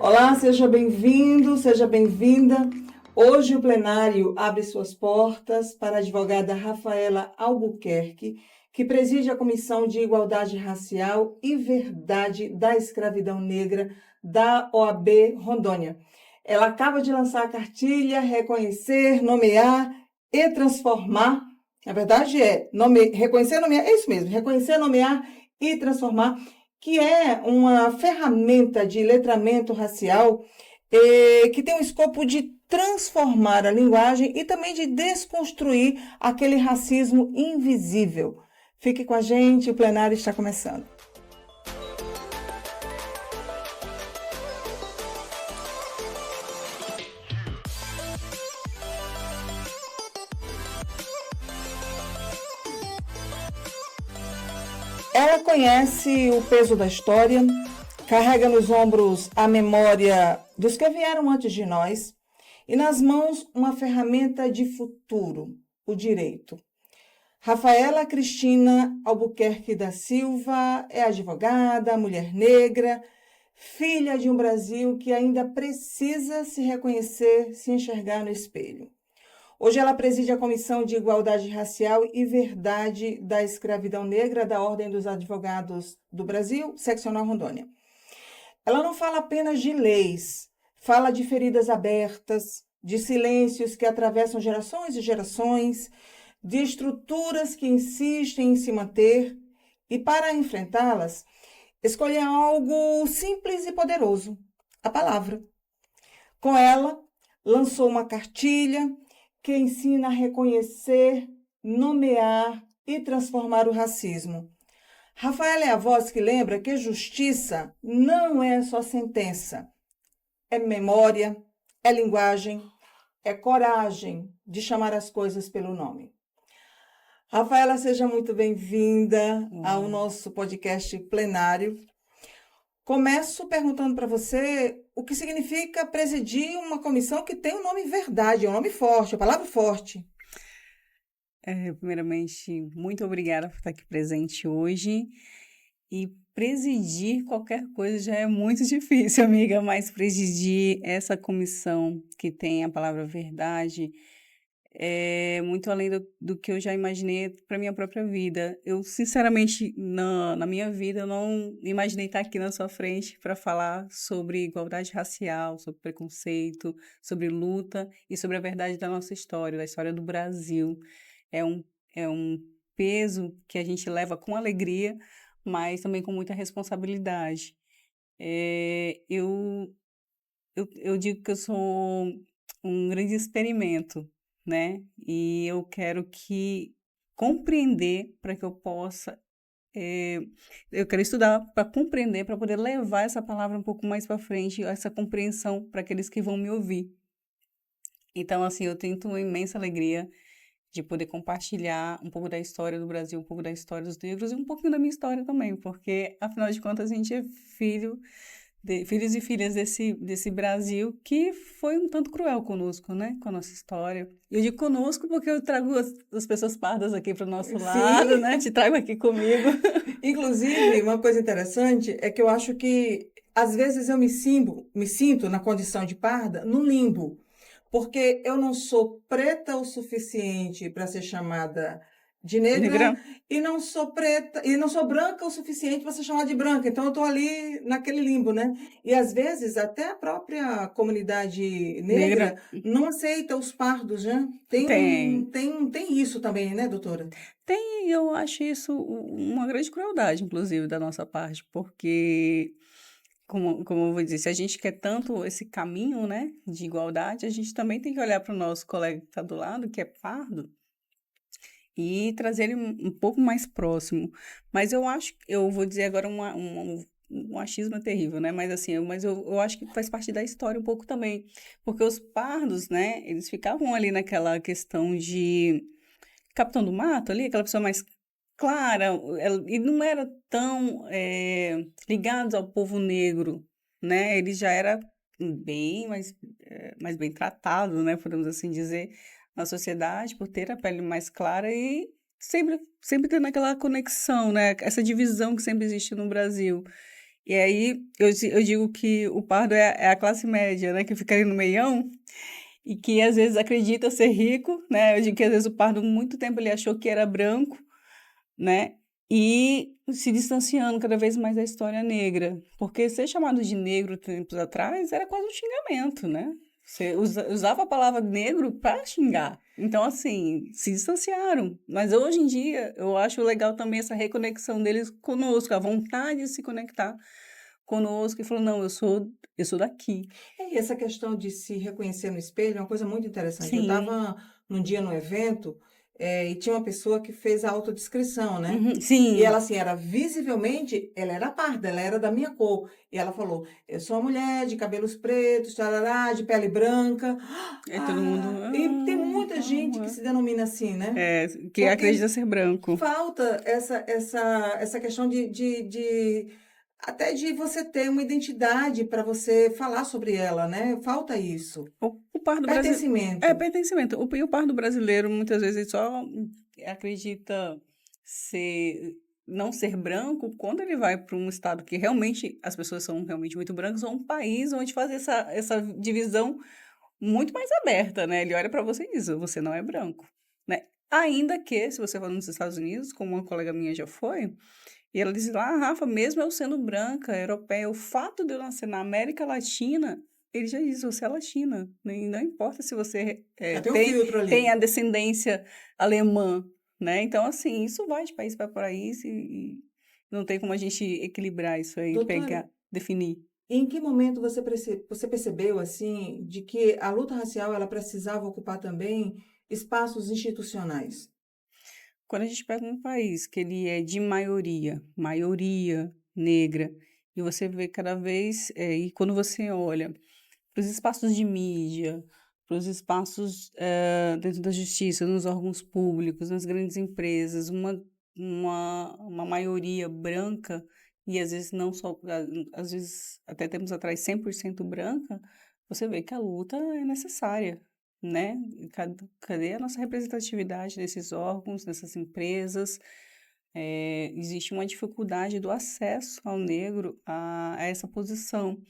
Olá, seja bem-vindo, seja bem-vinda. Hoje o plenário abre suas portas para a advogada Rafaela Albuquerque, que preside a Comissão de Igualdade Racial e Verdade da Escravidão Negra da OAB Rondônia. Ela acaba de lançar a cartilha Reconhecer, Nomear e Transformar. Na verdade reconhecer, nomear, é isso mesmo, reconhecer, nomear e transformar, que é uma ferramenta de letramento racial que tem o escopo de transformar a linguagem e também de desconstruir aquele racismo invisível. Fique com a gente, o plenário está começando. Ela conhece o peso da história, carrega nos ombros a memória dos que vieram antes de nós e nas mãos uma ferramenta de futuro, o direito. Rafaela Cristina Albuquerque da Silva é advogada, mulher negra, filha de um Brasil que ainda precisa se reconhecer, se enxergar no espelho. Hoje ela preside a Comissão de Igualdade Racial e Verdade da Escravidão Negra da Ordem dos Advogados do Brasil, Seccional Rondônia. Ela não fala apenas de leis, fala de feridas abertas, de silêncios que atravessam gerações e gerações, de estruturas que insistem em se manter e, para enfrentá-las, escolher algo simples e poderoso, a palavra. Com ela, lançou uma cartilha que ensina a reconhecer, nomear e transformar o racismo. Rafaela é a voz que lembra que justiça não é só sentença, é memória, é linguagem, é coragem de chamar as coisas pelo nome. Rafaela, seja muito bem-vinda ao nosso podcast plenário. Começo perguntando para você o que significa presidir uma comissão que tem o nome verdade, é um nome forte, é uma palavra forte. Primeiramente, muito obrigada por estar aqui presente hoje. E presidir qualquer coisa já é muito difícil, amiga, mas presidir essa comissão que tem a palavra verdade é muito além do que eu já imaginei para minha própria vida. Eu, sinceramente, na minha vida, eu não imaginei estar aqui na sua frente para falar sobre igualdade racial, sobre preconceito, sobre luta e sobre a verdade da nossa história, da história do Brasil. É um peso que a gente leva com alegria, mas também com muita responsabilidade. Eu digo que eu sou um grande experimento, né? E eu quero compreender para que eu possa. Eu quero estudar para compreender, para poder levar essa palavra um pouco mais para frente, essa compreensão para aqueles que vão me ouvir. Então, assim, eu tenho uma imensa alegria de poder compartilhar um pouco da história do Brasil, um pouco da história dos negros e um pouquinho da minha história também, porque, afinal de contas, a gente é filhos e filhas desse Brasil que foi um tanto cruel conosco, né? Com a nossa história. E eu digo conosco porque eu trago as pessoas pardas aqui para o nosso lado, né? Te trago aqui comigo. Inclusive, uma coisa interessante é que eu acho que, às vezes, eu me sinto na condição de parda, no limbo. Porque eu não sou preta o suficiente para ser chamada de negra e não sou preta e não sou branca o suficiente para ser chamada de branca. Então eu estou ali naquele limbo, né? E às vezes até a própria comunidade negra não aceita os pardos, né? Tem isso também, né, doutora? Tem, eu acho isso uma grande crueldade, inclusive, da nossa parte, porque como eu vou dizer, se a gente quer tanto esse caminho, né, de igualdade, a gente também tem que olhar para o nosso colega que está do lado, que é pardo, e trazer ele um pouco mais próximo. Mas eu vou dizer agora um achismo terrível, né, mas assim, eu acho que faz parte da história um pouco também, porque os pardos, né, eles ficavam ali naquela questão de capitão do mato ali, aquela pessoa mais clara, e não era tão ligados ao povo negro, né? Ele já era bem mais bem tratado, né? Podemos assim dizer, na sociedade, por ter a pele mais clara e sempre tendo aquela conexão, né? Essa divisão que sempre existe no Brasil. E aí eu digo que o pardo é a classe média, né, que fica ali no meião e que às vezes acredita ser rico, né? Eu digo que às vezes o pardo, muito tempo, ele achou que era branco, né? E se distanciando cada vez mais da história negra. Porque ser chamado de negro tempos atrás era quase um xingamento, né? Você usava a palavra negro para xingar. Então, assim, se distanciaram. Mas hoje em dia, eu acho legal também essa reconexão deles conosco, a vontade de se conectar conosco e falou, não, eu sou daqui. E essa questão de se reconhecer no espelho é uma coisa muito interessante. Eu Sim, estava num dia no evento, e tinha uma pessoa que fez a autodescrição, né? uhum, E ela, sim. assim, era visivelmente, ela era parda, ela era da minha cor. E ela falou, eu sou uma mulher de cabelos pretos, tarará, de pele branca. Aí todo mundo. E tem muita gente que se denomina assim, né? É, que Porque acredita ser branco. falta essa questão até de você ter uma identidade para você falar sobre ela, né? Falta isso. O pardo brasileiro. É Pertencimento. pertencimento. E o pardo brasileiro, muitas vezes, ele só acredita ser. Não ser branco quando ele vai para um estado que realmente as pessoas são realmente muito brancas, ou um país onde faz essa divisão muito mais aberta, né? Ele olha para você e diz: você não é branco, né? Ainda que, se você for nos Estados Unidos, como uma colega minha já foi, e ela diz lá, Rafa, mesmo eu sendo branca, europeia, o fato de eu nascer na América Latina, ele já diz, você é latina. Não importa se você Já tem um filtro tem ali. a descendência alemã, né? Então, assim, isso vai de país para país e não tem como a gente equilibrar isso aí, Doutora, pegar, definir. em que momento você percebeu, assim, de que a luta racial ela precisava ocupar também espaços institucionais? Quando a gente pega um país que ele é de maioria negra, e você vê cada vez, e quando você olha para os espaços de mídia, para os espaços dentro da justiça, nos órgãos públicos, nas grandes empresas, uma maioria branca, e às vezes não só, às vezes até tempos atrás 100% branca, você vê que a luta é necessária, né? Cadê a nossa representatividade nesses órgãos, nessas empresas? Existe uma dificuldade do acesso ao negro a essa posição.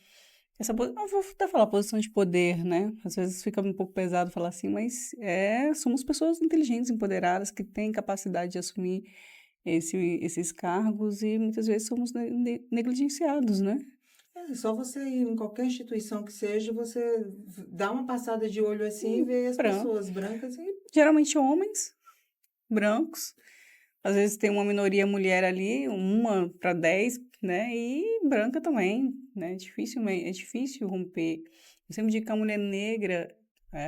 Não vou até falar posição de poder, né? Às vezes fica um pouco pesado falar assim, mas somos pessoas inteligentes, empoderadas, que têm capacidade de assumir esses cargos e muitas vezes somos negligenciados, né? É só você ir em qualquer instituição que seja, você dá uma passada de olho assim e vê as Branco. pessoas brancas e Geralmente homens, brancos. Às vezes tem uma minoria mulher ali, uma para 10, né? E branca também, né? É difícil romper. Eu sempre digo que a mulher negra,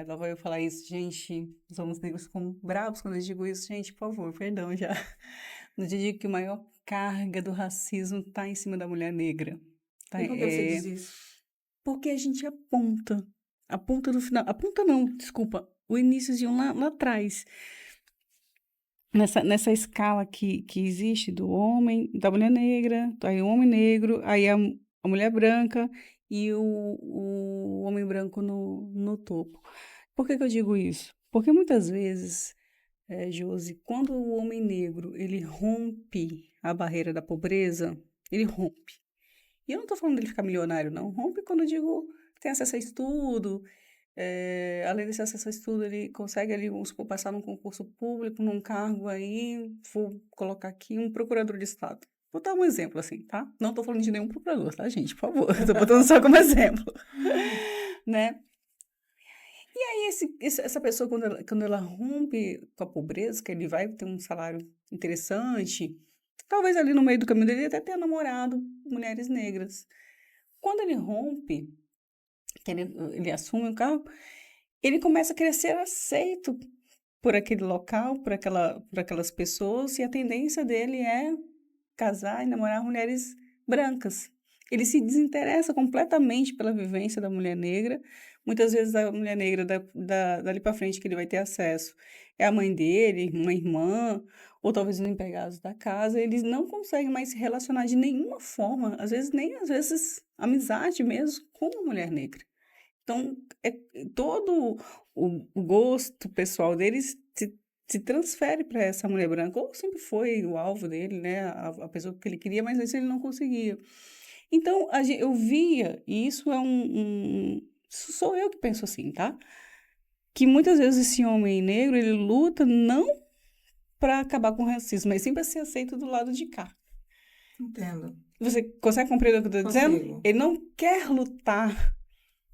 lá vai eu falar isso, gente, os homens negros ficam bravos quando eu digo isso, gente, por favor, perdão já. Mas eu digo que a maior carga do racismo está em cima da mulher negra. Tá? por que você diz isso? Porque a gente aponta no final, aponta não, desculpa, o iníciozinho lá atrás. Nessa escala que existe do homem, da mulher negra, aí o homem negro, aí a mulher branca e o homem branco no topo. Por que que eu digo isso? Porque muitas vezes, Josi, quando o homem negro ele rompe a barreira da pobreza, ele rompe. E eu não estou falando dele ficar milionário, não. Rompe quando eu digo tem acesso a estudo, além desse acesso a estudo, ele consegue ali, vamos supor, passar num concurso público, num cargo aí, vou colocar aqui um procurador de Estado. Vou dar um exemplo assim, tá? Não estou falando de nenhum procurador, tá, gente? Por favor, estou botando só como exemplo, né? E aí, essa pessoa, quando ela rompe com a pobreza, que ele vai ter um salário interessante, talvez ali no meio do caminho dele até tenha namorado mulheres negras. Quando ele rompe, que ele assume o cargo, ele começa a querer ser aceito por aquele local, por aquelas pessoas, e a tendência dele é casar e namorar mulheres brancas. Ele se desinteressa completamente pela vivência da mulher negra. Muitas vezes a mulher negra dali para frente que ele vai ter acesso é a mãe dele, uma irmã, ou talvez os empregados da casa. Eles não conseguem mais se relacionar de nenhuma forma, às vezes amizade mesmo, com uma mulher negra. Então, todo o gosto pessoal deles se transfere para essa mulher branca, ou sempre foi o alvo dele, né? A pessoa que ele queria, mas isso ele não conseguia. Então, eu via, e isso isso sou eu que penso assim, tá? Que muitas vezes esse homem negro, ele luta não para acabar com o racismo, mas sim para ser aceito do lado de cá. Entendo. Você consegue compreender o que eu estou dizendo? Consigo. Ele não quer lutar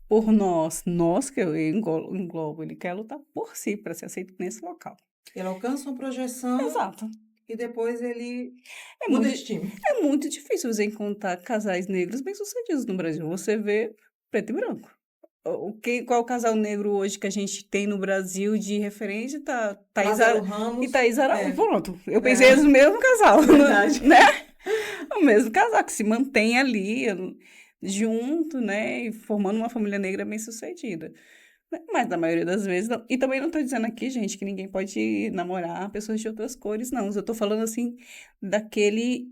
por nós que eu englobo, ele quer lutar por si, para ser aceito nesse local. Ele alcança uma projeção Exato. e depois ele É muda muito, de time. é muito difícil você encontrar casais negros bem-sucedidos no Brasil. Você vê preto e branco. Qual casal negro hoje que a gente tem no Brasil de referência? Lázaro Ramos. E Thaís Araújo. É. Pronto. Eu pensei no mesmo casal. Verdade. Né? O mesmo casal que se mantém ali, junto, né? E formando uma família negra bem-sucedida. Mas na maioria das vezes não. E também não estou dizendo aqui, gente, que ninguém pode namorar pessoas de outras cores, não. Eu estou falando assim, daquele.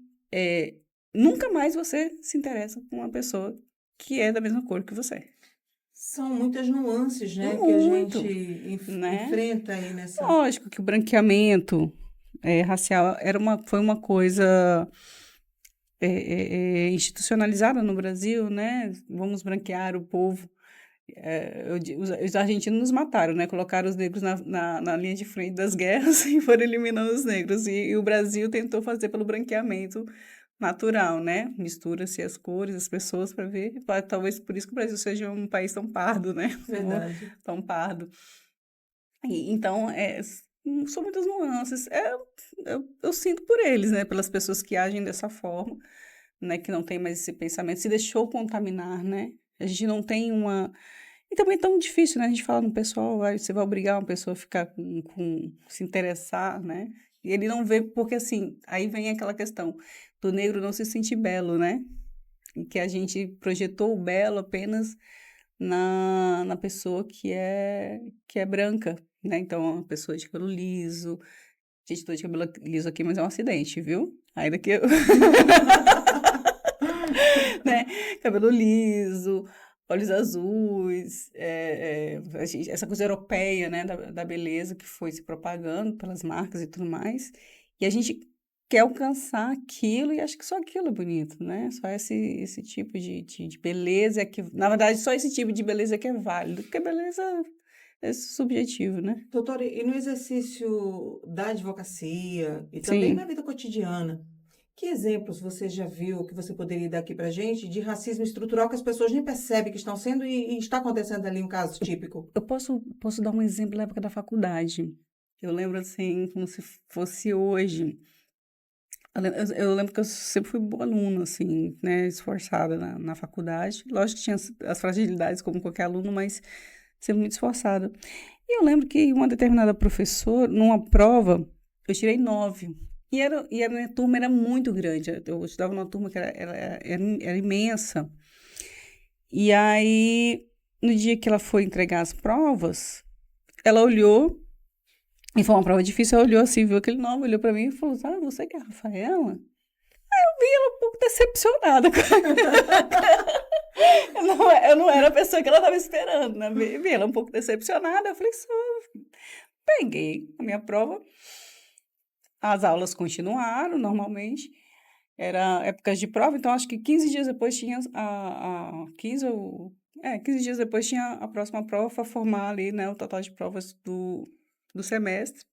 Nunca mais você se interessa com uma pessoa que é da mesma cor que você. São muitas nuances, né, Muito, que a gente né? enfrenta aí nessa... Lógico que o branqueamento racial foi uma coisa institucionalizada no Brasil, né? Vamos branquear o povo. Os argentinos nos mataram, né? Colocaram os negros na linha de frente das guerras e foram eliminando os negros. E o Brasil tentou fazer pelo branqueamento natural, né? Mistura-se as cores, as pessoas para ver. Talvez por isso que o Brasil seja um país tão pardo, né? Verdade. Tão pardo. Então, são muitas nuances. Eu sinto por eles, né? Pelas pessoas que agem dessa forma, né? Que não tem mais esse pensamento, se deixou contaminar, né? A gente não tem uma... E também é tão difícil, né? A gente fala no pessoal, você vai obrigar uma pessoa a ficar se interessar, né? E ele não vê, porque assim, aí vem aquela questão do negro não se sentir belo, né? E que a gente projetou o belo apenas na pessoa que é branca, né? Então, uma pessoa de cabelo liso. Gente, tô de cabelo liso aqui, mas é um acidente, viu? Aí daqui eu... né? Cabelo liso, olhos azuis, essa coisa europeia, né, da beleza que foi se propagando pelas marcas e tudo mais. E a gente quer alcançar aquilo e acha que só aquilo é bonito, né? Só esse tipo de beleza que... Na verdade, só esse tipo de beleza que é válido, porque beleza é subjetivo, né? Doutora, e no exercício da advocacia e também Sim. na vida cotidiana, que exemplos você já viu que você poderia dar aqui para gente de racismo estrutural que as pessoas nem percebem que estão sendo e está acontecendo ali um caso típico? Eu posso dar um exemplo da época da faculdade. Eu lembro, assim, como se fosse hoje. Eu lembro que eu sempre fui boa aluna, assim, né, esforçada na faculdade. Lógico que tinha as fragilidades como qualquer aluno, mas sempre muito esforçada. E eu lembro que uma determinada professora, numa prova, eu tirei 9. E a minha turma era muito grande. Eu estudava numa turma que era imensa. E aí, no dia que ela foi entregar as provas, ela olhou, e foi uma prova difícil, ela olhou assim, viu aquele 9, olhou pra mim e falou, você que é a Rafaela? Aí eu vi ela um pouco decepcionada. Eu não era a pessoa que ela estava esperando, né? Vi ela um pouco decepcionada, eu falei, peguei a minha prova. As aulas continuaram normalmente, era épocas de prova, então acho que 15 dias depois tinha 15 dias depois tinha a próxima prova para formar ali, né, o total de provas do semestre.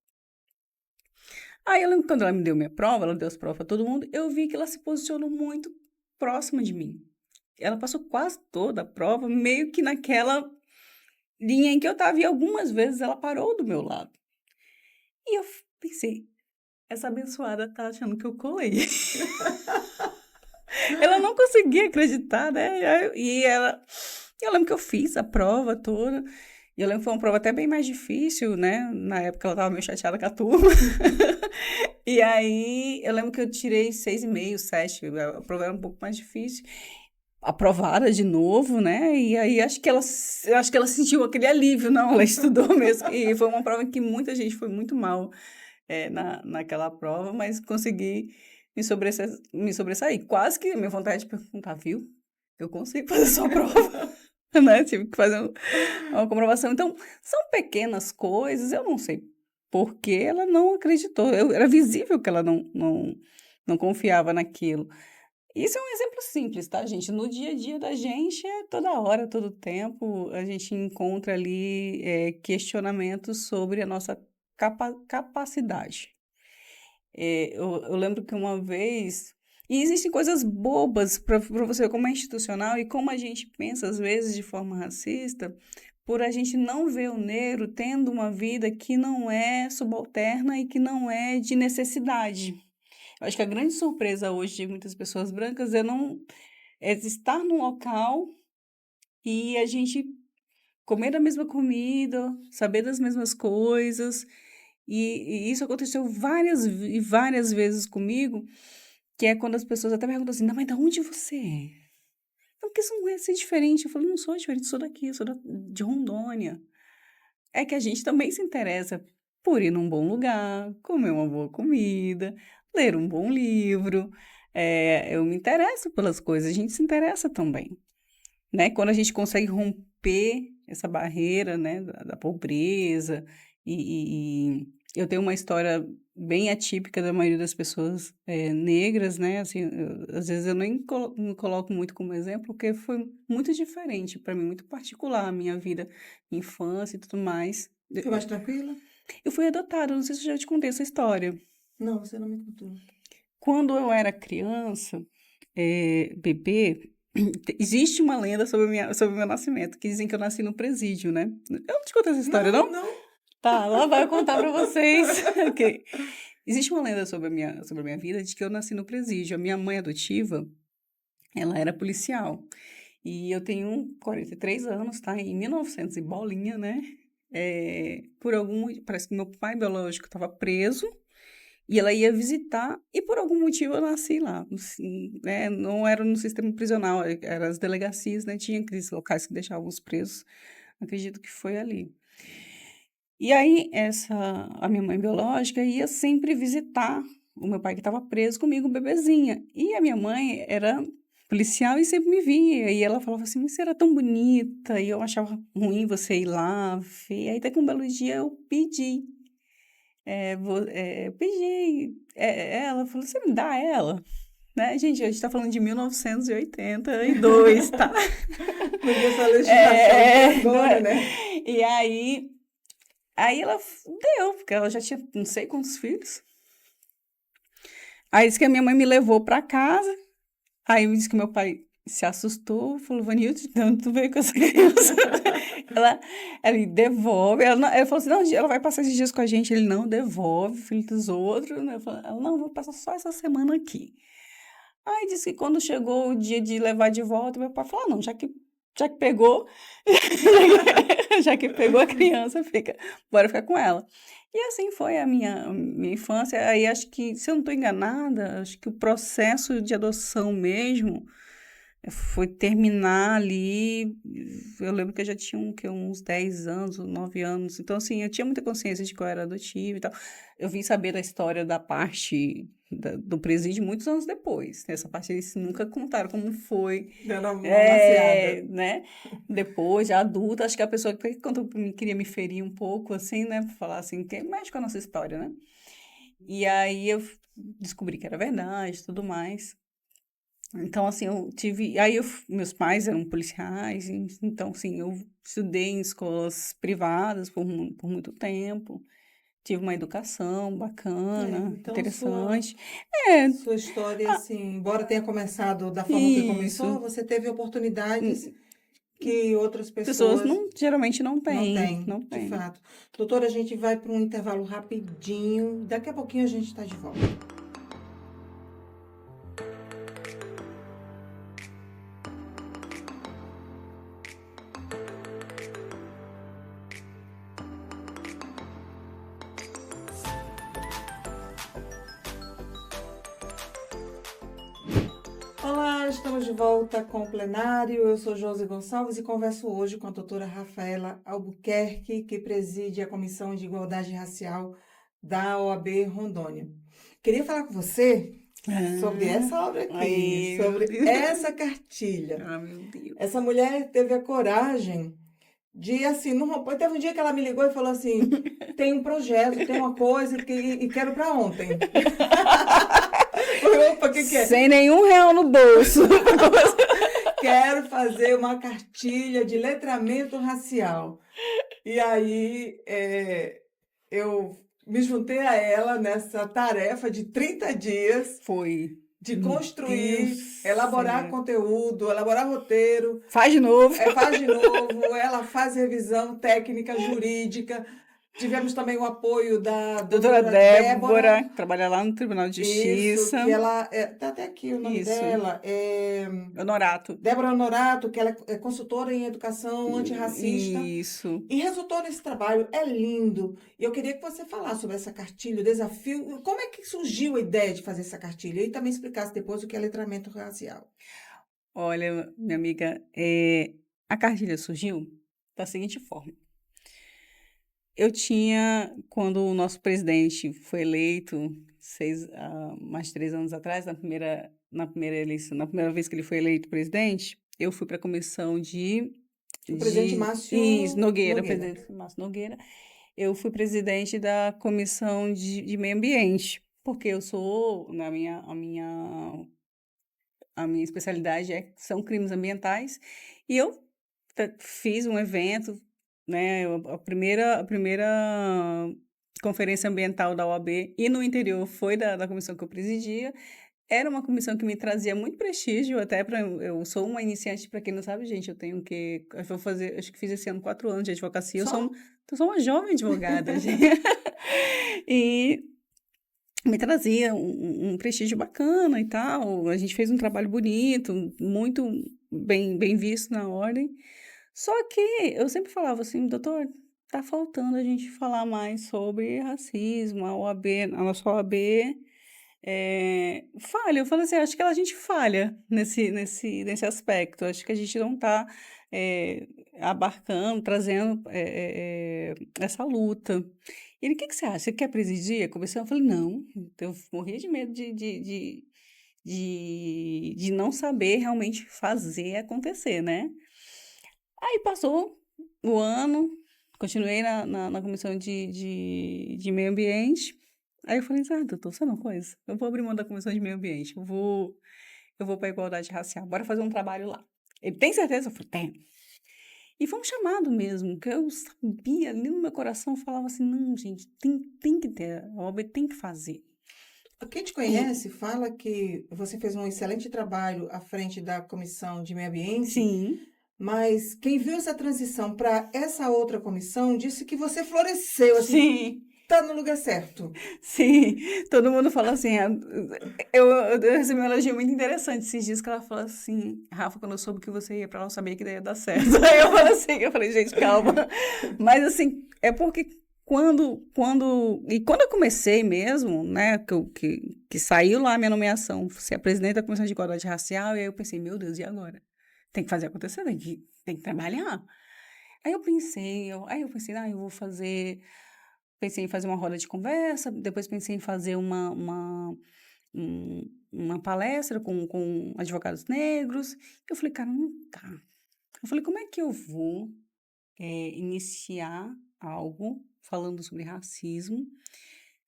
Aí eu lembro quando ela me deu minha prova, ela deu as provas para todo mundo, eu vi que ela se posicionou muito próxima de mim. Ela passou quase toda a prova meio que naquela linha em que eu estava, e algumas vezes ela parou do meu lado. E eu pensei, essa abençoada tá achando que eu colei. Ela não conseguia acreditar, né? Eu lembro que eu fiz a prova toda. E eu lembro que foi uma prova até bem mais difícil, né? Na época ela tava meio chateada com a turma. E aí eu lembro que eu tirei 6,5, 7. A prova era um pouco mais difícil. Aprovada de novo, né? E aí eu acho que ela sentiu aquele alívio, não? Ela estudou mesmo. E foi uma prova em que muita gente foi muito mal naquela prova, mas consegui me sobressair. Quase que a minha vontade de perguntar, viu? Eu consigo fazer sua prova. Né? Tive que fazer uma comprovação. Então, são pequenas coisas, eu não sei por que ela não acreditou. Era visível que ela não confiava naquilo. Isso é um exemplo simples, tá, gente? No dia a dia da gente, toda hora, todo tempo, a gente encontra ali questionamentos sobre a nossa capacidade. Eu lembro que uma vez. E existem coisas bobas para você, como é institucional e como a gente pensa, às vezes, de forma racista, por a gente não ver o negro tendo uma vida que não é subalterna e que não é de necessidade. Eu acho que a grande surpresa hoje de muitas pessoas brancas é estar num local e a gente comer da mesma comida, saber das mesmas coisas. E isso aconteceu várias e várias vezes comigo, que é quando as pessoas até perguntam assim, não, mas de onde você é? Não, porque isso não é ser diferente. Eu falo, não sou diferente, sou daqui, eu sou de Rondônia. É que a gente também se interessa por ir num bom lugar, comer uma boa comida, ler um bom livro. Eu me interesso pelas coisas, a gente se interessa também, né? Quando a gente consegue romper essa barreira, né, da pobreza, e eu tenho uma história bem atípica da maioria das pessoas negras, né? Assim, às vezes eu nem me coloco muito como exemplo, porque foi muito diferente para mim, muito particular a minha vida, infância e tudo mais. Foi mais tranquila? Eu fui adotada, não sei se eu já te contei essa história. Não, você não me contou. Quando eu era criança, bebê, existe uma lenda sobre o meu nascimento, que dizem que eu nasci no presídio, né? Eu não te contei essa história, não? Não. Tá, lá vai eu contar pra vocês. Ok. Existe uma lenda sobre a minha vida de que eu nasci no presídio. A minha mãe adotiva, ela era policial. E eu tenho 43 anos, tá? Em 1900 e bolinha, né? Parece que meu pai biológico estava preso. E ela ia visitar, e por algum motivo eu nasci lá, né? Não era no sistema prisional, eram as delegacias, né? Tinha aqueles locais que deixavam os presos, acredito que foi ali. E aí, a minha mãe biológica ia sempre visitar o meu pai que estava preso comigo, bebezinha. E a minha mãe era policial e sempre me via. E ela falava assim, você era tão bonita, e eu achava ruim você ir lá ver. Aí até que um belo dia eu pedi. Eu pedi. Ela falou, você me dá ela? Né, gente, a gente tá falando de 1982, tá? Não tem essa legislação de agora, né? E aí ela deu, porque ela já tinha não sei quantos filhos. Aí disse que a minha mãe me levou pra casa. Aí me disse que meu pai se assustou, falou, Vanilde, de onde tu veio com essa criança? ela devolve. Ela falou assim, não, ela vai passar esses dias com a gente. Ele, não, devolve, filho dos outros. Ela, não, vou passar só essa semana aqui. Aí disse que quando chegou o dia de levar de volta, meu pai falou, não, já que pegou, já que pegou a criança, bora ficar com ela. E assim foi a minha infância. Aí acho que, se eu não estou enganada, acho que o processo de adoção mesmo foi terminar ali. Eu lembro que eu já tinha uns 10 anos, 9 anos. Então, assim, eu tinha muita consciência de que eu era adotiva e tal. Eu vim saber da história da parte do presídio muitos anos depois. Essa parte eles nunca contaram como foi. Dando uma maciada. Né? Depois, já adulta, acho que a pessoa que quando queria me ferir um pouco, assim, né? Falar assim, que mexe com a nossa história, né? E aí eu descobri que era verdade e tudo mais. Então, assim, meus pais eram policiais, então, assim, eu estudei em escolas privadas por muito tempo, tive uma educação bacana, Então interessante. Sua história, assim, embora tenha começado da forma que começou, você teve oportunidades que outras pessoas geralmente não têm. Não tem, de fato. Doutora, a gente vai para um intervalo rapidinho, daqui a pouquinho a gente está de volta. Olá, estamos de volta com o plenário. Eu sou Josi Gonçalves e converso hoje com a doutora Rafaela Albuquerque, que preside a Comissão de Igualdade Racial da OAB Rondônia. Queria falar com você sobre essa obra aqui, sobre essa cartilha. Ah, meu Deus. Essa mulher teve a coragem de, assim, teve um dia que ela me ligou e falou assim, tem um projeto, tem uma coisa e quero para ontem. Opa, o que é? Sem nenhum real no bolso. Quero fazer uma cartilha de letramento racial. E aí eu me juntei a ela nessa tarefa de 30 dias Foi. de Meu construir, Deus, elaborar é. conteúdo, elaborar roteiro. Faz de novo. Faz de novo, ela faz revisão técnica, jurídica. Tivemos também o apoio da Doutora doutora Débora, que trabalha lá no Tribunal de isso, Justiça. que ela... Tá até aqui o nome Isso. dela. Honorato. Débora Honorato, que ela é consultora em educação antirracista. Isso. E resultou nesse trabalho, é lindo. E eu queria que você falasse sobre essa cartilha, o desafio. Como é que surgiu a ideia de fazer essa cartilha? E também explicasse depois o que é letramento racial. Olha, minha amiga, a cartilha surgiu da seguinte forma. Eu tinha, quando o nosso presidente foi eleito, mais de 3 anos atrás, na primeira eleição, na primeira vez que ele foi eleito presidente, eu fui para a comissão O presidente Márcio Nogueira, Nogueira. presidente Márcio Nogueira. Eu fui presidente da comissão de meio ambiente, porque eu sou, a minha especialidade são crimes ambientais, e eu fiz um evento, né, a primeira conferência ambiental da OAB, e no interior foi da comissão que eu presidia. Era uma comissão que me trazia muito prestígio, até eu sou uma iniciante, para quem não sabe, gente, eu tenho que, eu vou fazer, acho que fiz esse ano 4 anos de advocacia, eu sou uma jovem advogada, gente. E me trazia um prestígio bacana e tal, a gente fez um trabalho bonito, muito bem visto na ordem. Só que eu sempre falava assim, doutor, tá faltando a gente falar mais sobre racismo, a nossa OAB falha. Eu falei assim, acho que a gente falha nesse aspecto, acho que a gente não está abarcando, trazendo essa luta. Ele, o que você acha? Você quer presidir a comissão? Eu falei, não, eu morria de medo de não saber realmente fazer acontecer, né? Aí passou o ano, continuei na comissão de meio ambiente. Aí eu falei, doutor, sabe uma coisa? Eu vou abrir mão da comissão de meio ambiente, eu vou para a igualdade racial, bora fazer um trabalho lá. Ele, tem certeza? Eu falei, tenho. E foi um chamado mesmo, que eu sabia, ali no meu coração, eu falava assim, não, gente, tem que ter, a OAB tem que fazer. Quem te conhece fala que você fez um excelente trabalho à frente da comissão de meio ambiente. Sim. Mas quem viu essa transição para essa outra comissão disse que você floresceu, assim, Sim. Tá no lugar certo. Sim, todo mundo fala assim, eu recebi um elogio muito interessante esses dias, que ela falou assim, Rafa, quando eu soube que você ia pra lá, eu sabia que ia dar certo. Aí eu falei, gente, calma. Mas assim, é porque quando eu comecei mesmo, né, que saiu lá a minha nomeação, ser a presidente da Comissão de Igualdade Racial, e aí eu pensei, meu Deus, e agora? Tem que fazer acontecer, tem que trabalhar. Aí eu pensei, eu vou fazer... Pensei em fazer uma roda de conversa, depois pensei em fazer uma palestra com advogados negros. Eu falei, cara, não tá. Eu falei, como é que eu vou iniciar algo falando sobre racismo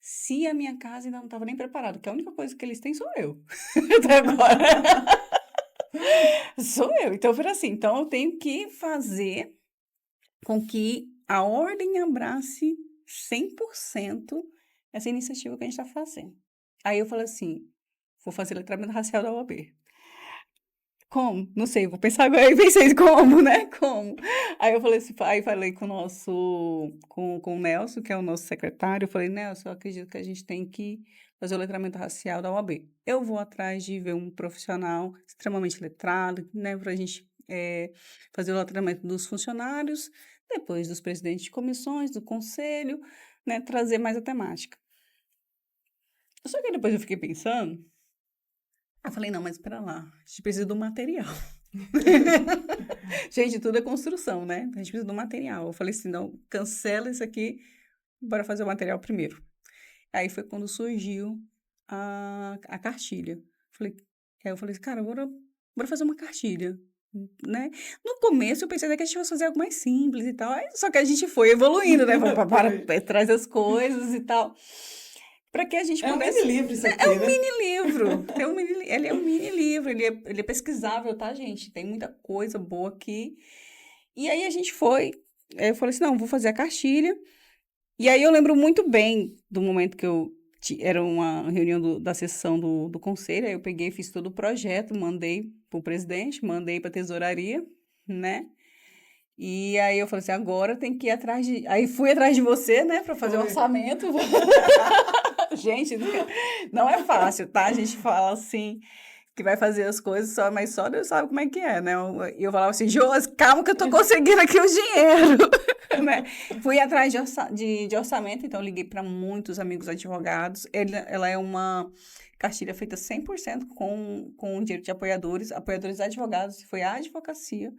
se a minha casa ainda não estava nem preparada? Porque a única coisa que eles têm sou eu. Até agora. Sou eu. Então, eu falei assim, então eu tenho que fazer com que a ordem abrace 100% essa iniciativa que a gente está fazendo. Aí eu falei assim, vou fazer letramento racial da OAB. Como? Não sei, vou pensar agora. Aí pensei, como, né? Como? Aí eu falei assim, aí falei com o Nelson, que é o nosso secretário, eu falei, Nelson, eu acredito que a gente tem que fazer o letramento racial da OAB. Eu vou atrás de ver um profissional extremamente letrado, né, para a gente fazer o letramento dos funcionários, depois dos presidentes de comissões, do conselho, né, trazer mais a temática. Só que depois eu fiquei pensando, eu falei, não, mas espera lá, a gente precisa do material. Gente, tudo é construção, né? A gente precisa do material. Eu falei assim, não, cancela isso aqui, bora fazer o material primeiro. Aí foi quando surgiu a cartilha. Eu falei assim, cara, bora fazer uma cartilha, né? No começo eu pensei até que a gente fosse fazer algo mais simples e tal, só que a gente foi evoluindo, né? Para trás das coisas e tal. para que a gente É um pudesse... mini livro isso aqui, É um né? mini livro. Ele é um mini livro, ele é pesquisável, tá, gente? Tem muita coisa boa aqui. E aí a gente foi, eu falei assim, não, vou fazer a cartilha. E aí eu lembro muito bem do momento que era uma reunião da sessão do conselho, aí eu peguei, fiz todo o projeto, mandei para o presidente, mandei para a tesouraria, né? E aí eu falei assim, agora tem que ir atrás de... Aí fui atrás de você, né, para fazer o Foi. orçamento. Gente, não é fácil, tá? A gente fala assim, que vai fazer as coisas, mas só Deus sabe como é que é, né? E eu falava assim, Josi, calma que eu tô conseguindo aqui o dinheiro, né? Fui atrás de orçamento, então liguei para muitos amigos advogados. Ela é uma cartilha feita 100% com dinheiro de apoiadores advogados, foi a advocacia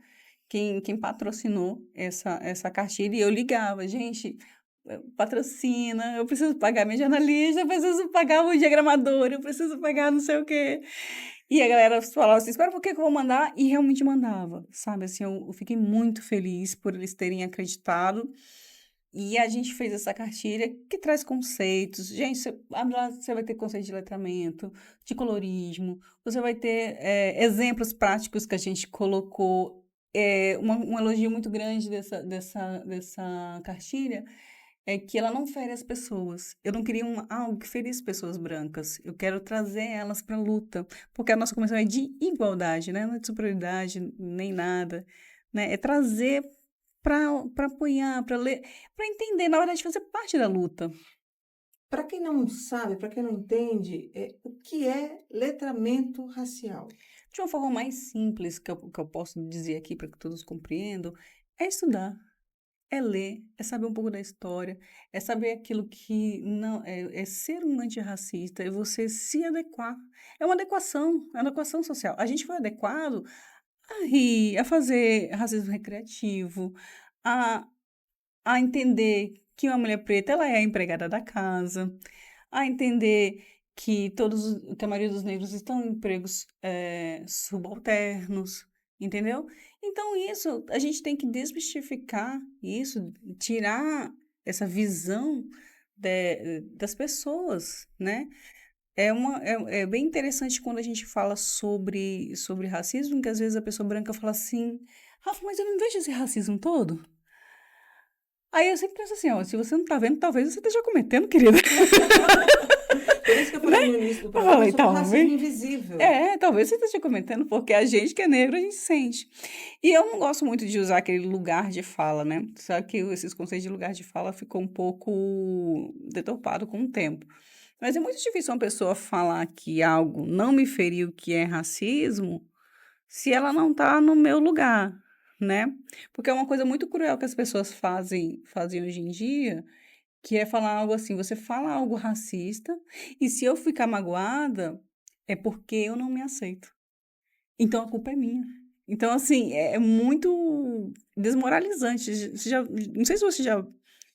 quem patrocinou essa cartilha, e eu ligava, gente, patrocina, eu preciso pagar minha jornalista, eu preciso pagar o diagramador, eu preciso pagar não sei o quê. E a galera falava assim, espera um pouquinho que eu vou mandar, e realmente mandava, sabe? Assim, eu fiquei muito feliz por eles terem acreditado, e a gente fez essa cartilha que traz conceitos. Gente, você vai ter conceito de letramento, de colorismo, você vai ter exemplos práticos que a gente colocou. Um elogio muito grande dessa cartilha é que ela não fere as pessoas. Eu não queria algo que ferisse pessoas brancas. Eu quero trazer elas para a luta, porque a nossa comissão é de igualdade, né? Não é de superioridade nem nada, né? É trazer para apoiar, para ler, para entender, na verdade, fazer parte da luta. Para quem não sabe, para quem não entende, o que é letramento racial? De uma forma mais simples que eu posso dizer aqui para que todos compreendam, é estudar. É ler, é saber um pouco da história, é saber aquilo que não é ser um antirracista, é você se adequar. É uma adequação social. A gente foi adequado a rir, a fazer racismo recreativo, a, a entender que uma mulher preta ela é a empregada da casa, a entender que a maioria dos negros estão em empregos subalternos, entendeu? Então, isso, a gente tem que desmistificar isso, tirar essa visão das pessoas, né? É bem interessante quando a gente fala sobre racismo, que às vezes a pessoa branca fala assim, Rafa, mas eu não vejo esse racismo todo. Aí eu sempre penso assim, ó, se você não tá vendo, talvez você esteja cometendo, querida. Por isso que eu falei no início do Eu programa falei, sobre o racismo talvez. invisível. Talvez você esteja comentando, porque a gente que é negro, a gente sente. E eu não gosto muito de usar aquele lugar de fala, né? Sabe que esses conceitos de lugar de fala ficou um pouco deturpado com o tempo. Mas é muito difícil uma pessoa falar que algo não me feriu, que é racismo, se ela não está no meu lugar, né? Porque é uma coisa muito cruel que as pessoas fazem hoje em dia, que é falar algo assim, você fala algo racista, e se eu ficar magoada, é porque eu não me aceito. Então a culpa é minha. Então, assim, é muito desmoralizante. Não sei se você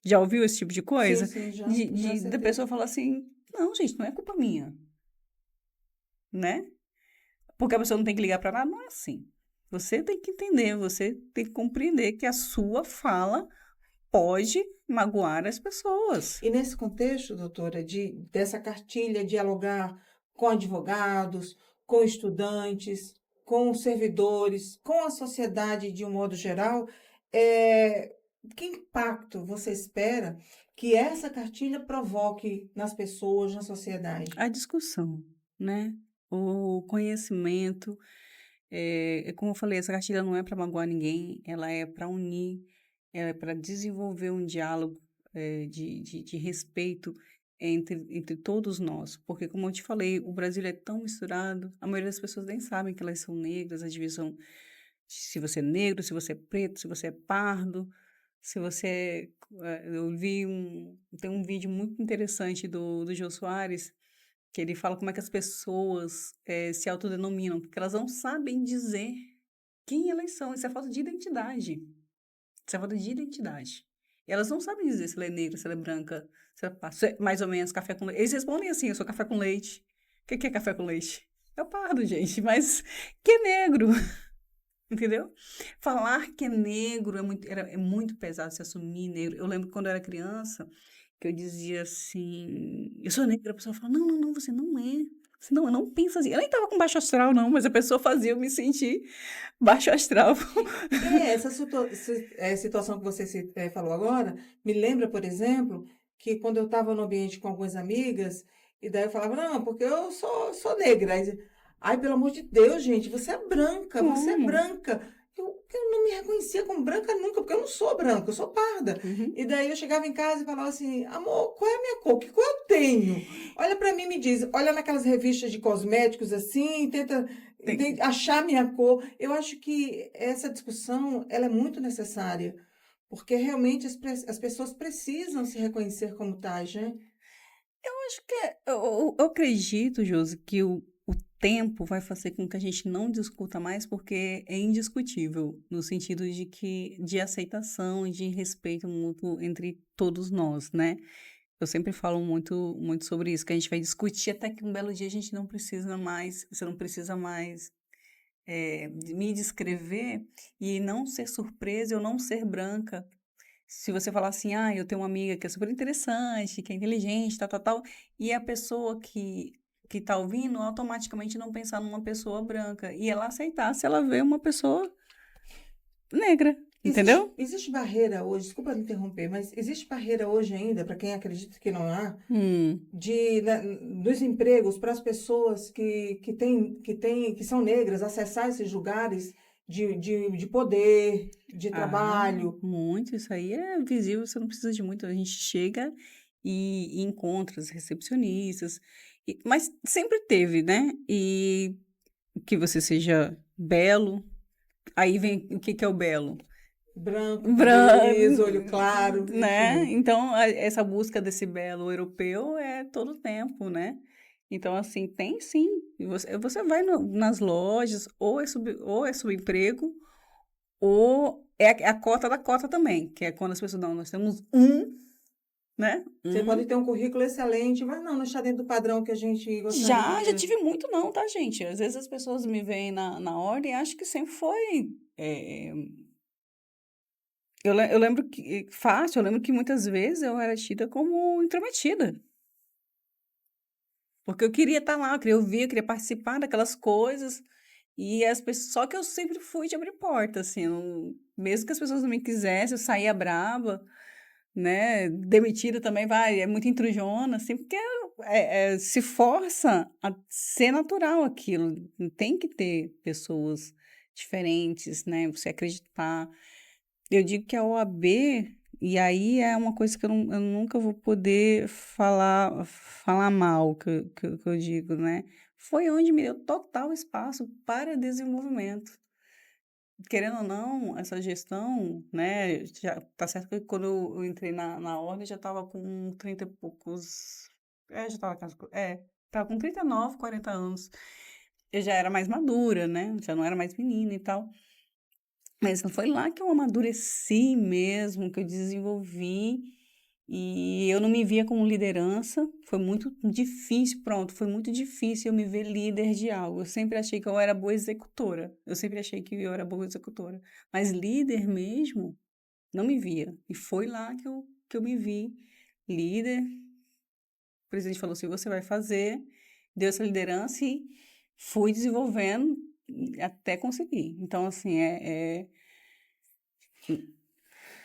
já ouviu esse tipo de Sim, coisa, sim, já da acertei. pessoa falar assim, não, gente, não é culpa minha, né? Porque a pessoa não tem que ligar para nada, não é assim. Você tem que entender, você tem que compreender que a sua fala pode magoar as pessoas. E nesse contexto, doutora, dessa cartilha, dialogar com advogados, com estudantes, com servidores, com a sociedade de um modo geral, que impacto você espera que essa cartilha provoque nas pessoas, na sociedade? A discussão, né? O conhecimento. Como eu falei, essa cartilha não é para magoar ninguém, ela é para unir, ela é para desenvolver um diálogo de respeito entre todos nós. Porque, como eu te falei, o Brasil é tão misturado, a maioria das pessoas nem sabem que elas são negras, a divisão, se você é negro, se você é preto, se você é pardo, se você. Tem um vídeo muito interessante do Jô Soares, que ele fala como é que as pessoas se autodenominam, porque elas não sabem dizer quem elas são. Isso é falta de identidade. Isso é falta de identidade. E elas não sabem dizer se ela é negra, se ela é branca, se é mais ou menos café com leite. Eles respondem assim, eu sou café com leite. O que é café com leite? É o pardo, gente, mas que é negro, entendeu? Falar que é negro é muito pesado, se assumir negro. Eu lembro que quando eu era criança, que eu dizia assim, eu sou negra, a pessoa fala, não, não, não, você não é. Você não, eu não penso assim. Eu nem tava com baixo astral, não, mas a pessoa fazia eu me sentir baixo astral. Essa situação que você falou agora me lembra, por exemplo, que quando eu estava no ambiente com algumas amigas, e daí eu falava, não, porque eu sou negra. Aí, ai, pelo amor de Deus, gente, você é branca, você é Como? branca. Eu não me reconhecia como branca nunca, porque eu não sou branca, eu sou parda. Uhum. E daí eu chegava em casa e falava assim, amor, qual é a minha cor? Que cor eu tenho? Olha para mim e me diz, olha naquelas revistas de cosméticos assim, tenta Tem, achar minha cor. Eu acho que essa discussão ela é muito necessária, porque realmente as pessoas precisam se reconhecer como tais, né? acho que eu acredito, Josi, que o tempo vai fazer com que a gente não discuta mais, porque é indiscutível, no sentido de que de aceitação e de respeito mútuo entre todos nós, né? Eu sempre falo muito, muito sobre isso, que a gente vai discutir até que um belo dia a gente não precisa mais, você não precisa mais me descrever e não ser surpresa, eu não ser branca. Se você falar assim, ah, eu tenho uma amiga que é super interessante, que é inteligente, tal, tal, tal, e a pessoa que tá ouvindo automaticamente não pensar numa pessoa branca e ela aceitar se ela vê uma pessoa negra, entendeu? Existe barreira hoje, desculpa me interromper, mas existe barreira hoje ainda, para quem acredita que não há, Hum. dos empregos para as pessoas que são negras acessar esses lugares de poder, de Ah, trabalho. muito, isso aí é visível, você não precisa de muito, a gente chega e encontra as recepcionistas, mas sempre teve, né? E que você seja belo, aí vem o que que é o belo? Branco, cabelo liso, olho claro, Né? enfim. Então, essa busca desse belo europeu é todo tempo, né? Então, assim, tem sim. E você vai nas lojas, ou é subemprego, ou é a cota da cota também, que é quando as pessoas, não, nós temos né? Você pode ter um currículo excelente, mas não está dentro do padrão que a gente Já gostaria. tive muito não, tá, gente? Às vezes as pessoas me veem na ordem e acham que sempre foi. Eu lembro que, fácil, eu lembro que muitas vezes eu era tida como intrometida. Porque eu queria estar lá, eu queria ouvir, eu queria participar daquelas coisas. E as pessoas, só que eu sempre fui de abrir porta, assim, mesmo que as pessoas não me quisessem, eu saía braba, né? Demitida também, vai, é muito intrujona, assim, porque se força a ser natural aquilo. Tem que ter pessoas diferentes, né? Você acreditar. Eu digo que a OAB, e aí é uma coisa que eu nunca vou poder falar mal, que eu digo, né? Foi onde me deu total espaço para desenvolvimento. Querendo ou não, essa gestão, né? Já, tá certo que quando eu entrei na ordem, já estava com 30 e poucos. Já estava tava com 39, 40 anos. Eu já era mais madura, né? Já não era mais menina e tal. Mas foi lá que eu amadureci mesmo, que eu desenvolvi, e eu não me via como liderança. Foi muito difícil, pronto, foi muito difícil eu me ver líder de algo. Eu sempre achei que eu era boa executora. Eu sempre achei que eu era boa executora. Mas líder mesmo, não me via. E foi lá que eu me vi líder. O presidente falou assim: você vai fazer, deu essa liderança e fui desenvolvendo até conseguir. Então, assim,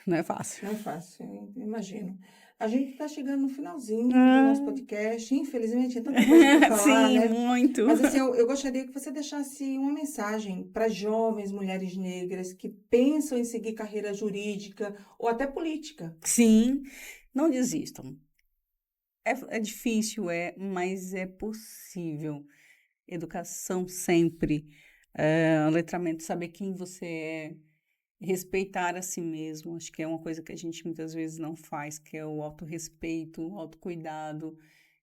não é fácil. Não é fácil, eu imagino. A gente está chegando no finalzinho do nosso Ah, podcast. Infelizmente, é tanta coisa para falar, sim, né? muito. Mas assim, eu gostaria que você deixasse uma mensagem para jovens mulheres negras que pensam em seguir carreira jurídica ou até política. Sim, não desistam. É difícil, mas é possível. Educação sempre. Letramento, saber quem você é. Respeitar a si mesmo. Acho que é uma coisa que a gente muitas vezes não faz, que é o autorrespeito, o autocuidado.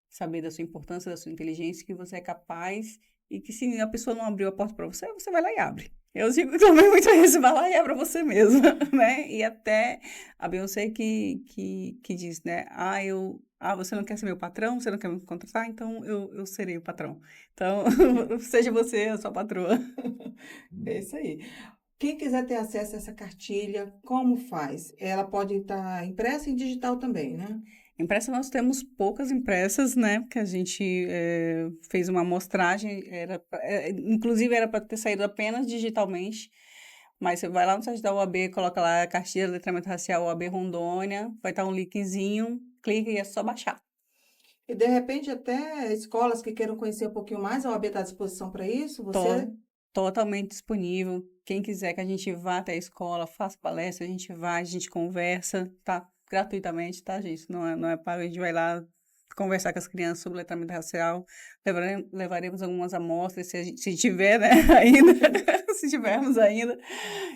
Saber da sua importância, da sua inteligência, que você é capaz e que se a pessoa não abriu a porta para você, você vai lá e abre. Eu digo também muito isso, vai lá e abre você mesma, né? E até a Beyoncé que diz, né? Você não quer ser meu patrão? Você não quer me contratar? Então eu serei o patrão. Então, seja você a sua patroa. É isso aí. Quem quiser ter acesso a essa cartilha, como faz? Ela pode estar impressa e digital também, né? Impressa nós temos poucas impressas, né? Porque a gente fez uma amostragem, inclusive era para ter saído apenas digitalmente, mas você vai lá no site da UAB, coloca lá a cartilha de letramento racial UAB Rondônia, vai estar um linkzinho, clica e é só baixar. E de repente até escolas que queiram conhecer um pouquinho mais, a OAB está à disposição para isso? Você Totalmente disponível. Quem quiser que a gente vá até a escola, faça palestra, a gente vai, a gente conversa, tá? Gratuitamente, tá, gente? Não é pago, a gente vai lá conversar com as crianças sobre letramento racial. Levaremos algumas amostras, se tiver, né, ainda, se tivermos ainda.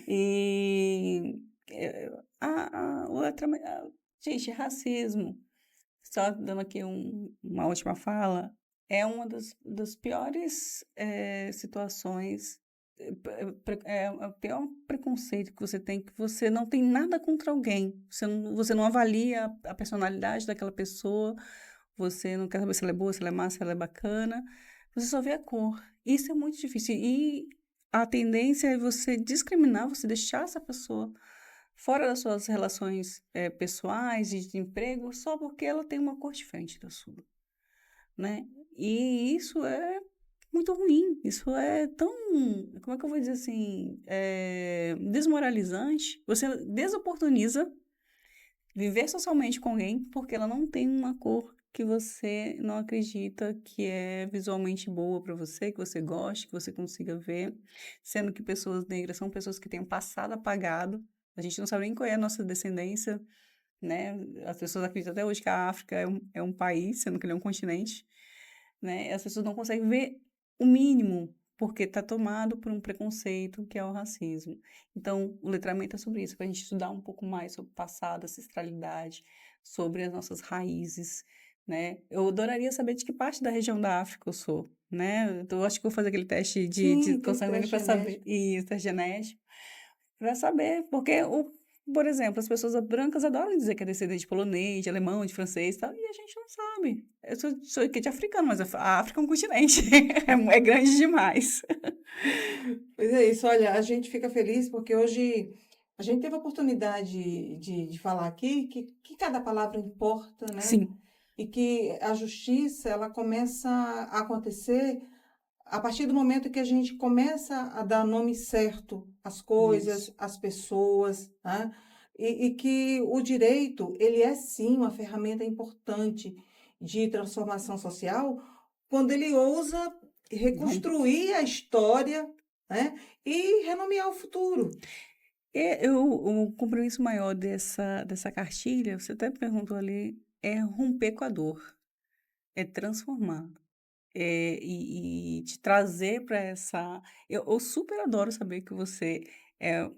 E o letramento, gente, racismo, só dando aqui uma última fala, é uma das piores situações, é o pior preconceito que você tem, que você não tem nada contra alguém, você não avalia a personalidade daquela pessoa, você não quer saber se ela é boa, se ela é má, se ela é bacana, você só vê a cor. Isso é muito difícil. E a tendência é você discriminar, você deixar essa pessoa fora das suas relações pessoais e de emprego só porque ela tem uma cor diferente da sua, né? E isso é muito ruim, isso é tão, como é que eu vou dizer assim, desmoralizante. Você desoportuniza viver socialmente com alguém porque ela não tem uma cor que você não acredita que é visualmente boa para você, que você goste, que você consiga ver, sendo que pessoas negras são pessoas que têm um passado apagado, a gente não sabe nem qual é a nossa descendência, né? As pessoas acreditam até hoje que a África é um país, sendo que ele é um continente, né? As pessoas não conseguem ver o mínimo, porque está tomado por um preconceito que é o racismo. Então, o letramento é sobre isso, para a gente estudar um pouco mais sobre o passado, ancestralidade, sobre as nossas raízes, né? Eu adoraria saber de que parte da região da África eu sou, né? Então, eu acho que vou fazer aquele teste de sim, tem consanguíneo teste para saber, genético. e teste genético, para saber, porque por exemplo, as pessoas brancas adoram dizer que é descendente de polonês, de alemão, de francês e tal, e a gente não sabe. Eu sou aqui de africano, mas a África é um continente, é grande demais. Pois é isso, olha, a gente fica feliz porque hoje a gente teve a oportunidade de falar aqui que cada palavra importa, né? Sim, E que a justiça, ela começa a acontecer a partir do momento que a gente começa a dar nome certo às isso. coisas, às pessoas, né? E que o direito, ele é sim uma ferramenta importante de transformação social quando ele ousa Vamos. reconstruir a história, né? E renomear o futuro. O compromisso maior dessa cartilha, você até perguntou ali, é romper com a dor, é transformar. E te trazer para essa. Eu super adoro saber que você é,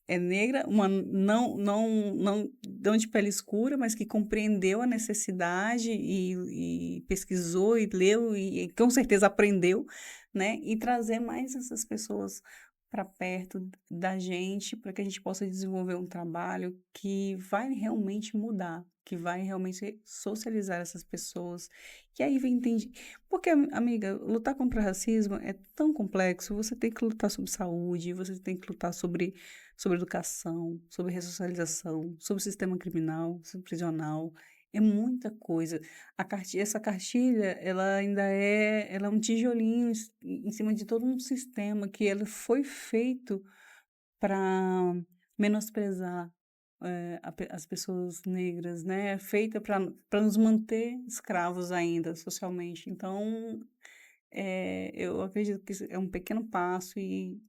é negra, uma não de pele escura, mas que compreendeu a necessidade e pesquisou e leu e com certeza aprendeu, né? E trazer mais essas pessoas para perto da gente, para que a gente possa desenvolver um trabalho que vai realmente mudar, que vai realmente socializar essas pessoas. E aí vem entender. Porque, amiga, lutar contra o racismo é tão complexo. Você tem que lutar sobre saúde, você tem que lutar sobre educação, sobre ressocialização, sobre o sistema criminal, sobre prisional. É muita coisa. Essa cartilha, ela é um tijolinho em cima de todo um sistema que ela foi feito para menosprezar as pessoas negras, né? Feita para nos manter escravos ainda socialmente. Então, eu acredito que isso é um pequeno passo e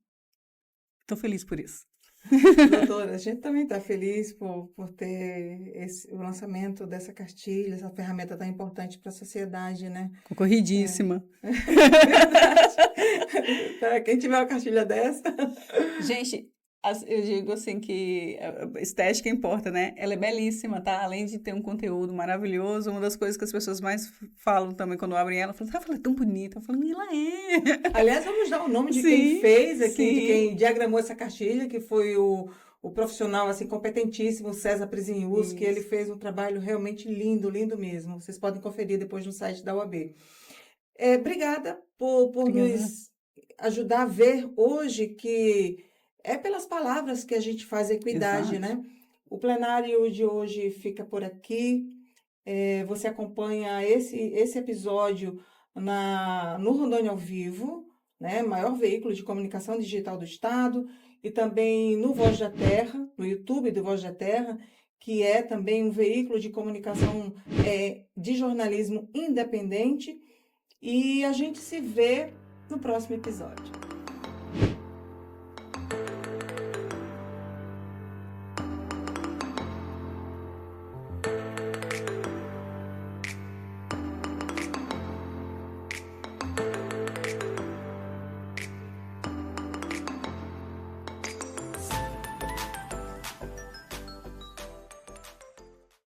estou feliz por isso. Doutora, a gente também está feliz por ter o lançamento dessa cartilha, essa ferramenta tão importante para a sociedade, né? É. Concorridíssima. Verdade. Tá, quem tiver uma cartilha dessa. Gente, eu digo assim que a estética importa, né? Ela é belíssima, tá? Além de ter um conteúdo maravilhoso, uma das coisas que as pessoas mais falam também quando abrem ela, falam, ela é tão bonita. Eu falo, ela é. Aliás, vamos dar o nome de quem Sim, fez aqui, de sim. quem diagramou essa cartilha, que foi o profissional assim competentíssimo, César Prisinhus, que ele Isso. fez um trabalho realmente lindo, lindo mesmo. Vocês podem conferir depois no site da UAB. Obrigada por Obrigada. nos ajudar a ver hoje que é pelas palavras que a gente faz equidade, Exato. né? O plenário de hoje fica por aqui. Você acompanha esse episódio no Rondônia ao Vivo, né? Maior veículo de comunicação digital do Estado, e também no Voz da Terra, no YouTube do Voz da Terra, que é também um veículo de comunicação de jornalismo independente. E a gente se vê no próximo episódio.